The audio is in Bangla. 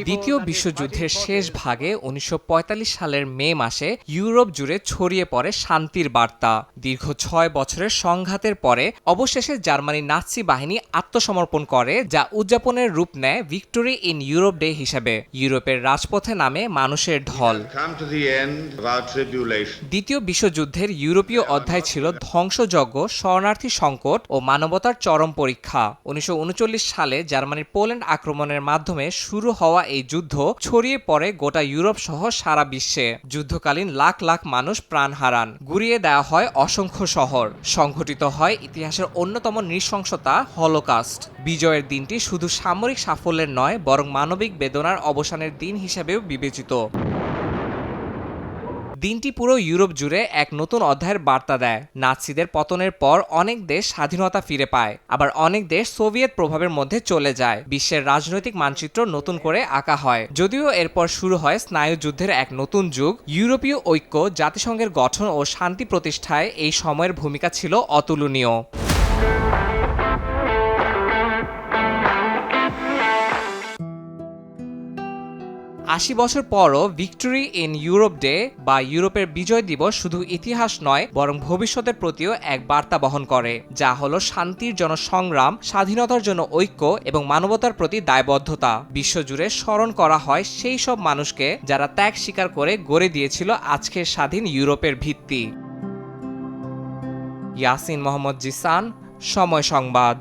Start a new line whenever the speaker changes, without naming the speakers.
দ্বিতীয় বিশ্বযুদ্ধের শেষ ভাগে ১৯৪৫ সালের মে মাসে ইউরোপ জুড়ে ছড়িয়ে পড়ে শান্তির বার্তা। দীর্ঘ ৬ বছরের সংঘাতের পরে অবশেষে জার্মানি নাৎসি বাহিনী আত্মসমর্পণ করে, যা উদযাপনের রূপ নেয় ভিক্টোরি ইন ইউরোপ ডে হিসেবে। ইউরোপের রাজপথে নামে মানুষের ঢল। দ্বিতীয় বিশ্বযুদ্ধের ইউরোপীয় অধ্যায় ছিল ধ্বংসযজ্ঞ, শরণার্থী সংকট ও মানবতার চরম পরীক্ষা। ১৯৩৯ সালে জার্মানির পোল্যান্ড আক্রমণের মাধ্যমে শুরু হওয়া এই যুদ্ধ ছড়িয়ে পড়ে গোটা ইউরোপ সহ সারা বিশ্বে। যুদ্ধকালীন লাখ লাখ মানুষ প্রাণ হারান, গুড়িয়ে দেওয়া হয় অসংখ্য শহর, সংঘটিত হয় ইতিহাসের অন্যতম নৃশংসতা হলোকাস্ট। বিজয়ের দিনটি শুধু সামরিক সাফল্যের নয়, বরং মানবিক বেদনার অবসানের দিন হিসেবেও বিবেচিত। দিনটি পুরো ইউরোপ জুড়ে এক নতুন অধ্যায়ের বার্তা দেয়। নাৎসিদের পতনের পর অনেক দেশ স্বাধীনতা ফিরে পায়, আবার অনেক দেশ সোভিয়েত প্রভাবের মধ্যে চলে যায়। বিশ্বের রাজনৈতিক মানচিত্র নতুন করে আঁকা হয়। যদিও এরপর শুরু হয় স্নায়ুযুদ্ধের এক নতুন যুগ। ইউরোপীয় ঐক্য, জাতিসংঘের গঠন ও শান্তি প্রতিষ্ঠায় এই সময়ের ভূমিকা ছিল অতুলনীয়। ৮০ বছর পরও ভিক্টোরি ইন ইউরোপ ডে বা ইউরোপের বিজয় দিবস শুধু ইতিহাস নয়, বরং ভবিষ্যতের প্রতিও এক বার্তা বহন করে, যা হলো শান্তির জন্য সংগ্রাম, স্বাধীনতার জন্য ঐক্য এবং মানবতার প্রতি দায়বদ্ধতা। বিশ্বজুড়ে স্মরণ করা হয় সেই সব মানুষকে যারা ত্যাগ স্বীকার করে গড়ে দিয়েছিল আজকের স্বাধীন ইউরোপের ভিত্তি। ইয়াসিন মোহাম্মদ জিসান, সময় সংবাদ।